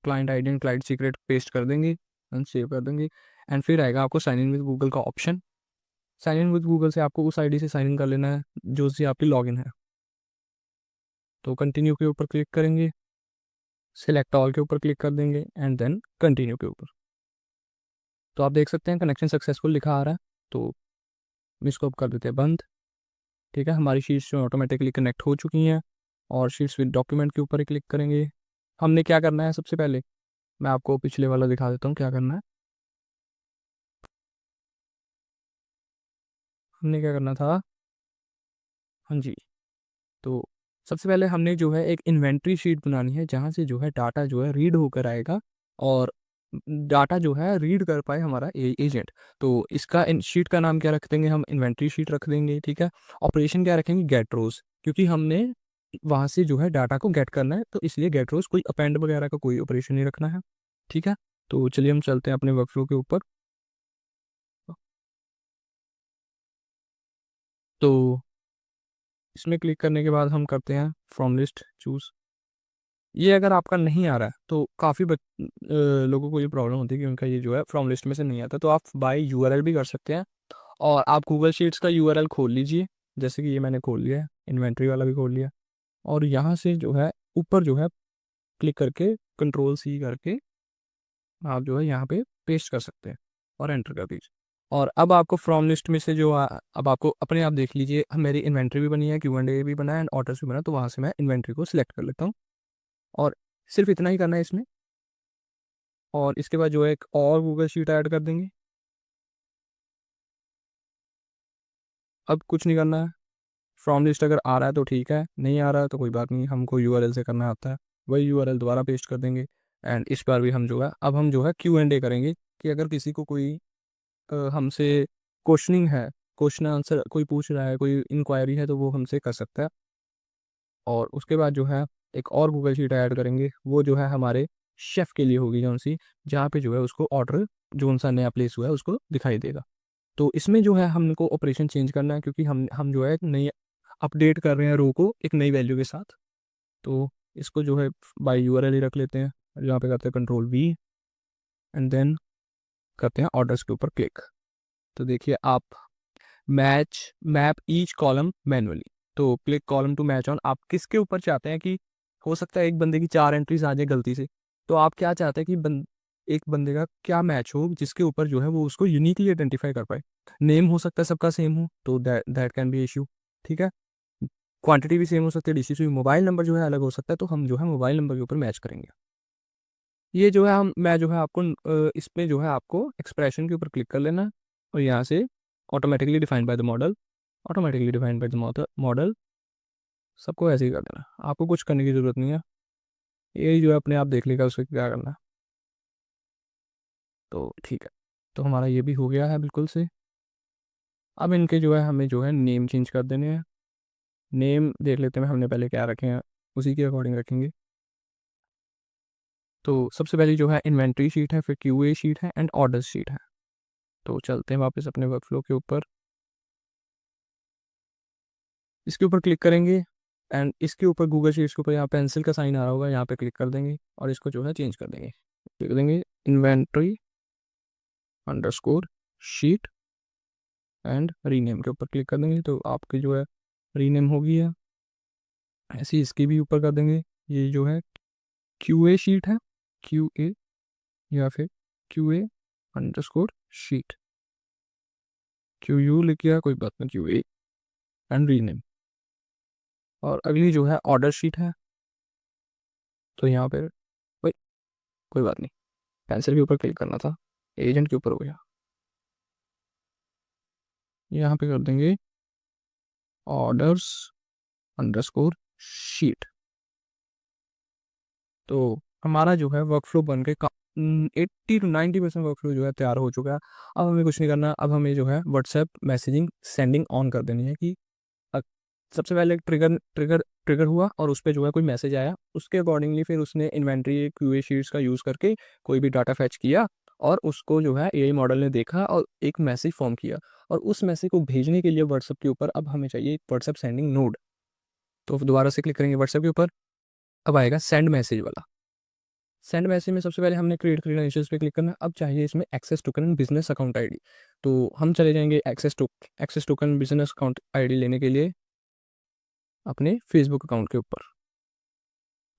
client ID and client secret paste कर देंगे एंड सेव कर देंगे। एंड फिर आएगा आपको साइन इन विद गूगल का option. Sign in with Google से आपको उस आईडी से साइन इन कर लेना है जो सी आपकी लॉगिन है। तो कंटिन्यू के ऊपर क्लिक करेंगे, सिलेक्ट ऑल के ऊपर क्लिक कर देंगे एंड देन कंटिन्यू के ऊपर। तो आप देख सकते हैं कनेक्शन सक्सेसफुल लिखा आ रहा है। तो हम इसको अब कर देते हैं बंद। ठीक है, हमारी शीट्स जो ऑटोमेटिकली कनेक्ट हो चुकी हैं और शीट्स विद डॉक्यूमेंट के ऊपर ही क्लिक करेंगे। हमने क्या करना है, सबसे पहले मैं आपको पिछले वाला दिखा देता हूँ क्या करना है। हमने क्या करना था, हाँ जी, तो सबसे पहले हमने जो है एक इन्वेंट्री शीट बनानी है जहाँ से जो है डाटा जो है रीड होकर आएगा और डाटा जो है रीड कर पाए हमारा एजेंट। तो इसका शीट का नाम क्या रख देंगे, हम इन्वेंट्री शीट रख देंगे। ठीक है, ऑपरेशन क्या रखेंगे, गेट रोज, क्योंकि हमने वहाँ से जो है डाटा को गेट करना है, तो इसलिए गेट रोज, कोई अपेंड वगैरह का कोई ऑपरेशन नहीं रखना है। ठीक है, तो चलिए हम चलते हैं अपने वर्कफ्लो के ऊपर। तो इसमें क्लिक करने के बाद हम करते हैं फ्रॉम लिस्ट चूज। ये अगर आपका नहीं आ रहा है तो काफ़ी लोगों को ये प्रॉब्लम होती है कि उनका ये जो है फ्रॉम लिस्ट में से नहीं आता, तो आप बाय यूआरएल भी कर सकते हैं। और आप गूगल शीट्स का यूआरएल खोल लीजिए, जैसे कि ये मैंने खोल लिया है, इन्वेंट्री वाला भी खोल लिया। और यहाँ से जो है ऊपर जो है क्लिक करके कंट्रोल सी करके आप जो है यहाँ पे पेस्ट कर सकते हैं और एंटर कर दीजिए। और अब आपको फ्रॉम लिस्ट में से जो अब आपको अपने आप देख लीजिए, मेरी इन्वेंट्री भी बनी है, Q&A भी बना है एंड ऑर्डर्स भी बना, तो वहाँ से मैं इन्वेंट्री को सिलेक्ट कर लेता हूँ और सिर्फ इतना ही करना है इसमें। और इसके बाद जो है एक और गूगल शीट ऐड कर देंगे। अब कुछ नहीं करना है, फ्रॉम लिस्ट अगर आ रहा है तो ठीक है, नहीं आ रहा है तो कोई बात नहीं, हमको यूआरएल से करना आता है, वही यूआरएल दोबारा पेस्ट कर देंगे। एंड इस बार भी हम जो है अब हम जो है Q&A करेंगे कि अगर किसी को कोई हमसे क्वेश्चनिंग है, क्वेश्चन आंसर कोई पूछ रहा है, कोई इंक्वायरी है, तो वो हमसे कर सकता है। और उसके बाद जो है एक और गूगल शीट ऐड करेंगे, वो जो है हमारे शेफ़ के लिए होगी, जौन सी जहाँ पे जो है उसको ऑर्डर जो सा नया प्लेस हुआ है उसको दिखाई देगा। तो इसमें जो है हमको ऑपरेशन चेंज करना है, क्योंकि हम जो है एक नई अपडेट कर रहे हैं रो को एक नई वैल्यू के साथ। तो इसको जो है बाय यूआरएल ही रख लेते हैं, यहाँ पे करते हैं कंट्रोल V एंड देन करते हैं ऑर्डर्स के ऊपर क्लिक। तो देखिए आप match map each column manually, तो click column to match on, आप किसके ऊपर चाहते हैं कि हो सकता है एक बंदे की 4 एंट्रीज आ जाए गलती से, तो आप क्या चाहते हैं कि एक बंदे का क्या मैच हो जिसके ऊपर जो है वो उसको यूनिकली आइडेंटिफाई कर पाए। नेम हो सकता है सबका सेम हो, तो दैट कैन बी इशू। ठीक है, क्वांटिटी भी सेम हो सकती है, डिसीज मोबाइल नंबर जो है अलग हो सकता है, तो हम जो है मोबाइल नंबर के ऊपर मैच करेंगे। ये जो है मैं जो है आपको इसमें जो है आपको एक्सप्रेशन के ऊपर क्लिक कर लेना है और यहाँ से automatically defined by the model, automatically defined by the model, सबको ऐसे ही कर देना, आपको कुछ करने की ज़रूरत नहीं है, ये जो है अपने आप देख लेगा उसको क्या करना है। तो ठीक है, तो हमारा ये भी हो गया है बिल्कुल से। अब इनके जो है हमें जो है नेम चेंज कर देने हैं। नेम देख लेते हैं हमने पहले क्या रखे हैं, उसी के अकॉर्डिंग रखेंगे। तो सबसे पहले जो है इन्वेंट्री शीट है, फिर QA शीट है एंड ऑर्डर शीट है। तो चलते हैं वापस अपने वर्कफ्लो के ऊपर, इसके ऊपर क्लिक करेंगे एंड इसके ऊपर गूगल शीट्स के ऊपर यहाँ पेंसिल का साइन आ रहा होगा, यहाँ पे क्लिक कर देंगे और इसको जो है चेंज कर देंगे, लिख देंगे inventory underscore sheet and rename के ऊपर क्लिक कर देंगे, तो आपकी जो है रीनेम होगी है। ऐसे ही इसके भी ऊपर कर देंगे, ये जो है QA शीट है, QA या फिर QA अंडरस्कोर शीट, QU लिख किया कोई बात नहीं, QA एंड रीनेम। और अगली जो है ऑर्डर शीट है, तो यहाँ पे भाई कोई बात नहीं, पेंसिल के ऊपर क्लिक करना था, एजेंट के ऊपर हो गया, यहाँ पे कर देंगे ऑर्डर्स अंडरस्कोर शीट। तो हमारा जो है वर्कफ्लो बन के 80 to 90% वर्कफ्लो जो है तैयार हो चुका है। अब हमें कुछ नहीं करना, अब हमें जो है व्हाट्सएप मैसेजिंग सेंडिंग ऑन कर देनी है कि अ, सबसे पहले ट्रिगर ट्रिगर ट्रिगर हुआ और उस पर जो है कोई मैसेज आया, उसके अकॉर्डिंगली फिर उसने इन्वेंट्री QA शीट्स का यूज़ करके कोई भी डाटा फैच किया और उसको जो है AI मॉडल ने देखा और एक मैसेज फॉर्म किया, और उस मैसेज को भेजने के लिए व्हाट्सएप के ऊपर अब हमें चाहिए एक व्हाट्सएप सेंडिंग नोड। तो दोबारा से क्लिक करेंगे व्हाट्सएप के ऊपर, अब आएगा सेंड मैसेज वाला। सेंड मैसेज में सबसे पहले हमने क्रिएट क्रेडेंशियल्स पे क्लिक करना है। अब चाहिए इसमें access token and business account ID. तो हम चले जाएंगे access token business account ID लेने के लिए अपने फेसबुक अकाउंट के ऊपर,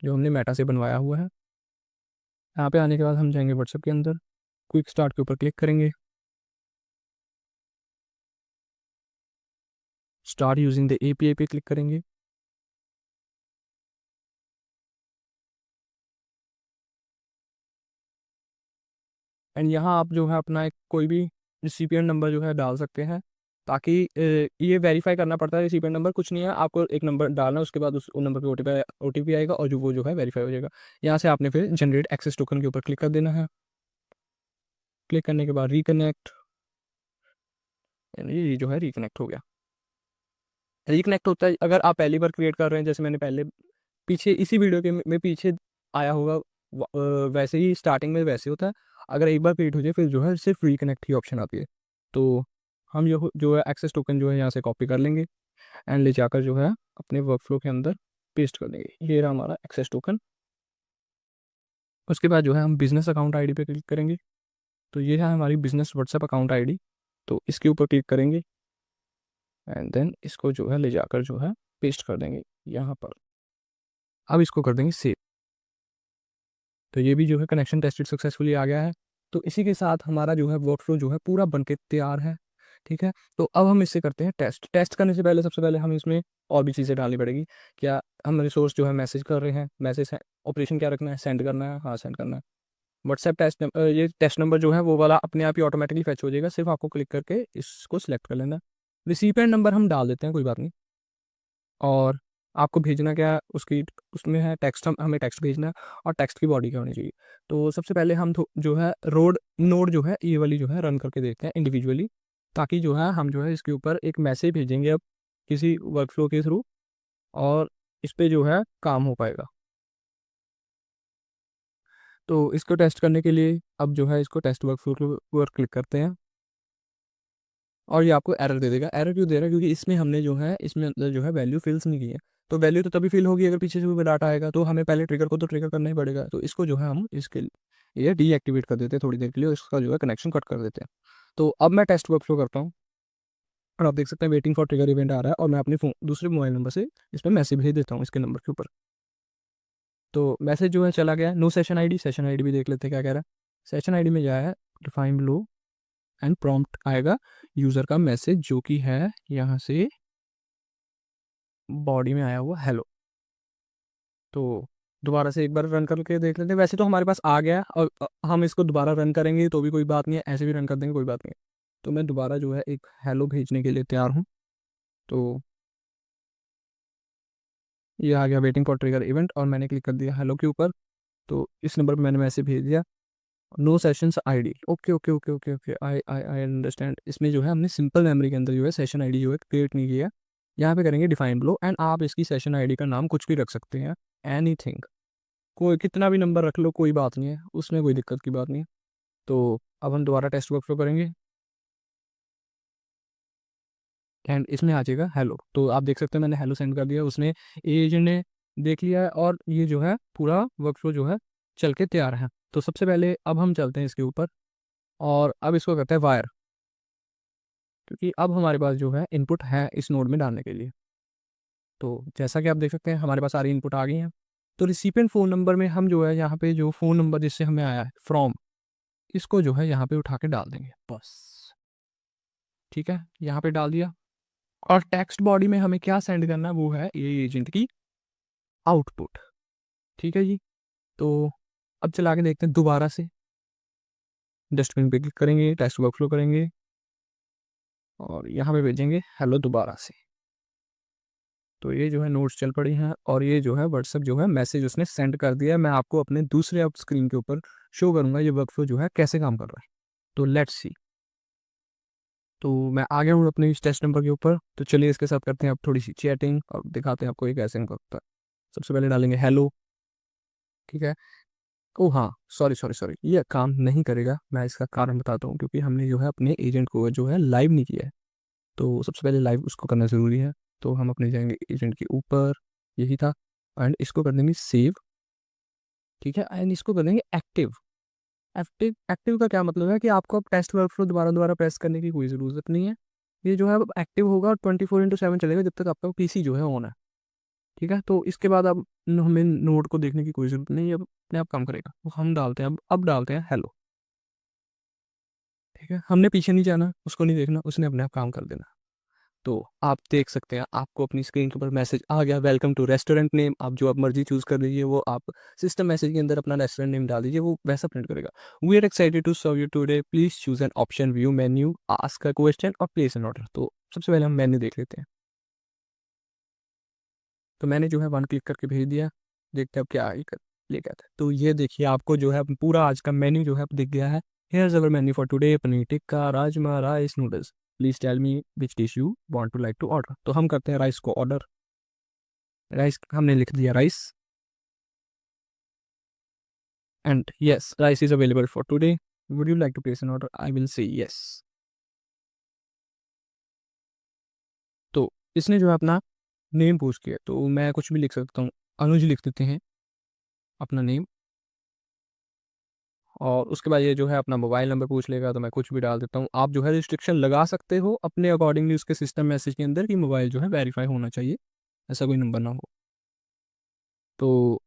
जो हमने मेटा से बनवाया हुआ है। यहाँ पे आने के बाद हम जाएंगे व्हाट्सएप के अंदर, क्विक स्टार्ट के ऊपर क्लिक करेंगे, स्टार्ट यूजिंग द एपीआई पे क्लिक करेंगे। एंड यहाँ आप जो है अपना एक कोई भी रिसिपिएंट नंबर जो है डाल सकते हैं, ताकि ये वेरीफाई करना पड़ता है। रिसिपिएंट नंबर कुछ नहीं है, आपको एक नंबर डालना है, उसके बाद उस नंबर पे ओटीपी आएगा और जो वो जो है वेरीफाई हो जाएगा। यहाँ से आपने फिर जनरेट एक्सेस टोकन के ऊपर क्लिक कर देना है। क्लिक करने के बाद रिकनेक्ट, ये जो है रिकनेक्ट हो गया। रिकनेक्ट होता है अगर आप पहली बार क्रिएट कर रहे हैं, जैसे मैंने पहले पीछे इसी वीडियो के में पीछे आया होगा, वैसे ही स्टार्टिंग में वैसे होता है। अगर एक बार क्रिएट हो जाए फिर जो है सिर्फ रिकनेक्ट ही ऑप्शन आती है। तो हम जो है एक्सेस टोकन जो है यहाँ से कॉपी कर लेंगे एंड ले जाकर जो है अपने वर्कफ्लो के अंदर पेस्ट कर देंगे। ये रहा हमारा एक्सेस टोकन। उसके बाद जो है हम बिजनेस अकाउंट आईडी पे क्लिक करेंगे। तो ये है हमारी बिजनेस व्हाट्सएप अकाउंट आईडी, तो इसके ऊपर क्लिक करेंगे एंड देन इसको जो है ले जाकर जो है पेस्ट कर देंगे यहाँ पर। अब इसको कर देंगे सेव। तो ये भी जो है कनेक्शन टेस्टेड सक्सेसफुली आ गया है। तो इसी के साथ हमारा जो है वर्कफ्लो जो है पूरा बनके तैयार है। ठीक है, तो अब हम इससे करते हैं टेस्ट। टेस्ट करने से पहले सबसे पहले हम इसमें और भी चीज़ें डालनी पड़ेगी। क्या हम रिसोर्स जो है मैसेज कर रहे हैं, मैसेज ऑपरेशन क्या रखना है, सेंड करना है, हाँ सेंड करना है। व्हाट्सएप ये टेस्ट नंबर जो है वो वाला अपने आप ही ऑटोमेटिकली फैच हो जाएगा, सिर्फ आपको क्लिक करके इसको सिलेक्ट कर लेना। रिसीपिएंट नंबर हम डाल देते हैं, कोई बात नहीं। और आपको भेजना क्या उसकी उसमें है टेक्स्ट, हमें टेक्स्ट भेजना है और टेक्स्ट की बॉडी क्या होनी चाहिए। तो सबसे पहले हम जो है नोड जो है ये वाली जो है रन करके देखते हैं इंडिविजुअली, ताकि जो है हम जो है इसके ऊपर एक मैसेज भेजेंगे अब किसी वर्कफ्लो के थ्रू, और इस पर जो है काम हो पाएगा। तो इसको टेस्ट करने के लिए अब जो है इसको टेस्ट वर्कफ्लो के ऊपर क्लिक करते हैं और ये आपको एरर दे देगा। एरर क्यों दे रहा है? क्योंकि इसमें हमने जो है इसमें अंदर जो है वैल्यू फिल्स नहीं की है। तो वैल्यू तो तभी फिल होगी अगर पीछे से भी डाटा आएगा, तो हमें पहले ट्रिगर को तो ट्रिगर करना ही पड़ेगा। तो इसको जो है हम इसके ये डीएक्टिवेट कर देते हैं थोड़ी देर के लिए, और इसका जो है कनेक्शन कट कर देते हैं। तो अब मैं टेस्ट वर्कफ्लो करता हूँ और आप देख सकते हैं वेटिंग फॉर ट्रिगर इवेंट आ रहा है, और मैं अपने फोन दूसरे मोबाइल नंबर से इसमें मैसेज भेज देता हूँ इसके नंबर के ऊपर। तो मैसेज जो है चला गया। No session ID, session ID भी देख लेते हैं क्या कह रहा है। सेशन आईडी में जाया है डिफाइन लो एंड प्रॉम्प्ट आएगा यूज़र का मैसेज, जो कि है यहाँ से बॉडी में आया हुआ हेलो। तो दोबारा से एक बार रन करके देख लेते हैं। वैसे तो हमारे पास आ गया है, और हम इसको दोबारा रन करेंगे तो भी कोई बात नहीं है, ऐसे भी रन कर देंगे कोई बात नहीं है। तो मैं दोबारा जो है एक हेलो भेजने के लिए तैयार हूँ। तो ये आ गया वेटिंग फॉर ट्रिगर इवेंट, और मैंने क्लिक कर दिया हेलो के ऊपर। तो इस नंबर पर मैंने मैसेज भेज दिया, no sessions ID. Okay okay okay okay okay, I understand. इसमें जो है हमने सिंपल मेमोरी के अंदर जो है सेशन आईडी जो है क्रिएट नहीं किया। यहाँ पे करेंगे डिफाइन ब्लो, एंड आप इसकी सेशन आईडी का नाम कुछ भी रख सकते हैं, एनीथिंग। कोई कितना भी नंबर रख लो, कोई बात नहीं है, उसमें कोई दिक्कत की बात नहीं है। तो अब हम दोबारा टेस्ट वर्कफ्लो करेंगे एंड इसमें आ जाएगा हेलो। तो आप देख सकते हैं मैंने हेलो सेंड कर दिया, उसने एजेंट ने देख लिया है, और ये जो है पूरा वर्कफ्लो जो है चल के तैयार है। तो सबसे पहले अब हम चलते हैं इसके ऊपर, और अब इसको करते हैं वायर, क्योंकि अब हमारे पास जो है इनपुट है इस नोड में डालने के लिए। तो जैसा कि आप देख सकते हैं हमारे पास सारी इनपुट आ गई हैं। तो रिसिपिएंट फ़ोन नंबर में हम जो है यहाँ पे जो फ़ोन नंबर जिससे हमें आया है फ्रॉम, इसको जो है यहाँ पे उठा के डाल देंगे बस। ठीक है, यहाँ पे डाल दिया। और टेक्स्ट बॉडी में हमें क्या सेंड करना है, वो है ये एजेंट की आउटपुट। ठीक है जी। तो अब चला के देखते हैं दोबारा से, डस्टबिन पे क्लिक करेंगे, टेस्ट वर्कफ्लो करेंगे और यहाँ पे भेजेंगे हेलो दोबारा से। तो ये जो है नोट्स चल पड़ी हैं, और ये जो है व्हाट्सएप जो है मैसेज उसने सेंड कर दिया है। मैं आपको अपने दूसरे अब स्क्रीन के ऊपर शो करूंगा ये वर्कफ्लो जो है कैसे काम कर रहा है। तो लेट्स सी। तो मैं आ गया हूँ अपने इस टेस्ट नंबर के ऊपर। तो चलिए इसके साथ करते हैं अब थोड़ी सी चैटिंग और दिखाते हैं आपको ये कैसे करता है। सबसे पहले डालेंगे हेलो। ठीक है। ओ हाँ, सॉरी सॉरी सॉरी, ये काम नहीं करेगा। मैं इसका कारण बताता हूँ, क्योंकि हमने जो है अपने एजेंट को जो है लाइव नहीं किया है। तो सबसे पहले लाइव उसको करना ज़रूरी है। तो हम अपने जाएंगे एजेंट के ऊपर, यही था, एंड इसको कर देंगे सेव। ठीक है, एंड इसको कर देंगे एक्टिव। एक्टिव एक्टिव का क्या मतलब है कि आपको अब टेस्ट वर्कफ्लो दोबारा दोबारा प्रेस करने की कोई ज़रूरत नहीं है। ये जो है अब एक्टिव होगा और 24/7 चलेगा जब तक आपका पीसी जो है ऑन है। ठीक है? तो इसके बाद अब हमें नोड को देखने की कोई ज़रूरत नहीं है, अब अपने आप काम करेगा। तो हम डालते हैं अब डालते हैं हेलो। ठीक है? हमने पीछे नहीं जाना, उसको नहीं देखना, उसने अपने आप काम कर देना। तो आप देख सकते हैं आपको अपनी स्क्रीन के ऊपर मैसेज आ गया, वेलकम टू रेस्टोरेंट नेम। आप जो आप मर्जी चूज़ कर लीजिए, वो आप सिस्टम मैसेज के अंदर अपना रेस्टोरेंट नेम डाल दीजिए, वो वैसा प्रिंट करेगा। We are excited to serve you today, please choose an option, view menu, ask a question और प्लेस एन ऑर्डर। तो सबसे पहले हम मेन्यू देख लेते हैं। तो मैंने जो है 1 क्लिक करके भेज दिया, देखते हैं अब क्या आगे लेके आता है। तो ये देखिए आपको जो है पूरा आज का मेन्यू जो है अब दिख गया है। Here's our menu for today, paneer tikka, rajma, rice, noodles. Please tell me which dish you want to like to order. तो हम करते हैं राइस को ऑर्डर। राइस हमने लिख दिया rice, and yes rice is available for today, would you like to place an order, I will say yes. तो इसने जो है अपना नेम पूछ किया, तो मैं कुछ भी लिख सकता हूँ, अनुज लिख देते हैं अपना नेम। और उसके बाद ये जो है अपना मोबाइल नंबर पूछ लेगा, तो मैं कुछ भी डाल देता हूँ। आप जो है रिस्ट्रिक्शन लगा सकते हो अपने अकॉर्डिंगली उसके सिस्टम मैसेज के अंदर कि मोबाइल जो है वेरीफाई होना चाहिए, ऐसा कोई नंबर ना हो। तो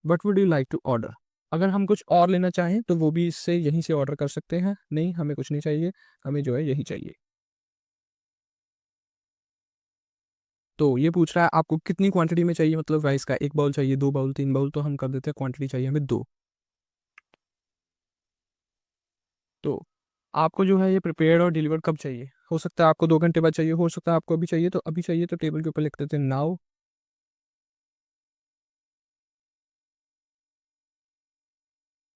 what would you like to order, अगर हम कुछ और लेना चाहें तो वो भी इससे यहीं से ऑर्डर कर सकते हैं। नहीं हमें कुछ नहीं चाहिए, हमें जो है यही चाहिए। तो ये पूछ रहा है आपको कितनी क्वांटिटी में चाहिए, मतलब राइस का 1 बाउल चाहिए, 2 बाउल, 3 बाउल, तो हम कर देते हैं क्वांटिटी चाहिए हमें 2। तो आपको जो है ये प्रिपेयर्ड और डिलीवर कब चाहिए, हो सकता है आपको 2 घंटे बाद चाहिए, हो सकता है आपको अभी चाहिए। तो अभी चाहिए तो टेबल के ऊपर लिख देते हैं नाउ।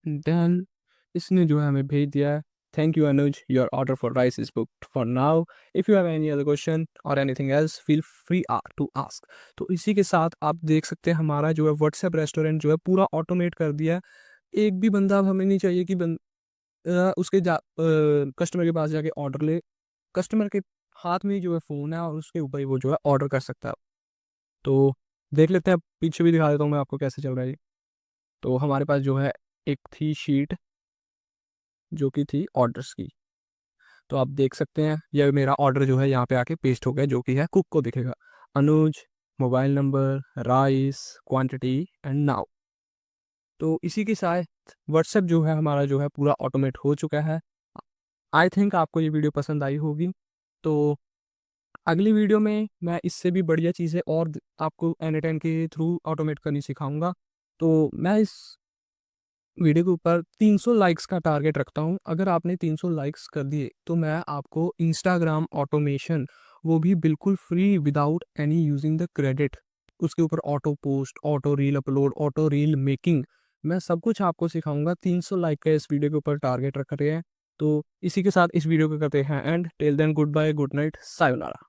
डन। इसने जो है हमें भेज दिया है, thank you Anuj, your order for rice is booked for now, if you have any other question or anything else feel free to ask. तो इसी के साथ आप देख सकते हैं हमारा जो है व्हाट्सएप रेस्टोरेंट जो है पूरा ऑटोमेट कर दिया है। एक भी बंदा अब हमें नहीं चाहिए कि उसके कस्टमर के पास जाके ऑर्डर ले। कस्टमर के हाथ में ही जो है फ़ोन है और उसके ऊपर ही वो जो है ऑर्डर कर सकता है। तो देख लेते हैं, पीछे भी दिखा देता हूँ मैं आपको कैसे चल रहा है ये। तो हमारे पास जो है एक थी शीट जो कि थी ऑर्डर्स की। तो आप देख सकते हैं ये मेरा ऑर्डर जो है यहाँ पे आके पेस्ट हो गया, जो कि है कुक को दिखेगा, Anuj, mobile number, rice, quantity and now. तो इसी के साथ व्हाट्सएप जो है हमारा जो है पूरा ऑटोमेट हो चुका है। आई थिंक आपको ये वीडियो पसंद आई होगी। तो अगली वीडियो में मैं इससे भी बढ़िया चीज़ें और आपको एन10 के थ्रू ऑटोमेट करनी सिखाऊंगा। तो मैं इस वीडियो के ऊपर 300 लाइक्स का टारगेट रखता हूँ। अगर आपने 300 लाइक्स कर दिए तो मैं आपको इंस्टाग्राम ऑटोमेशन, वो भी बिल्कुल free without any using the credit, उसके ऊपर auto post, auto reel upload, auto reel making, मैं सब कुछ आपको सिखाऊंगा। 300 लाइक का इस वीडियो के ऊपर टारगेट रख रहे हैं। तो इसी के साथ इस वीडियो को करते हैं and till then goodbye, good night, sayonara.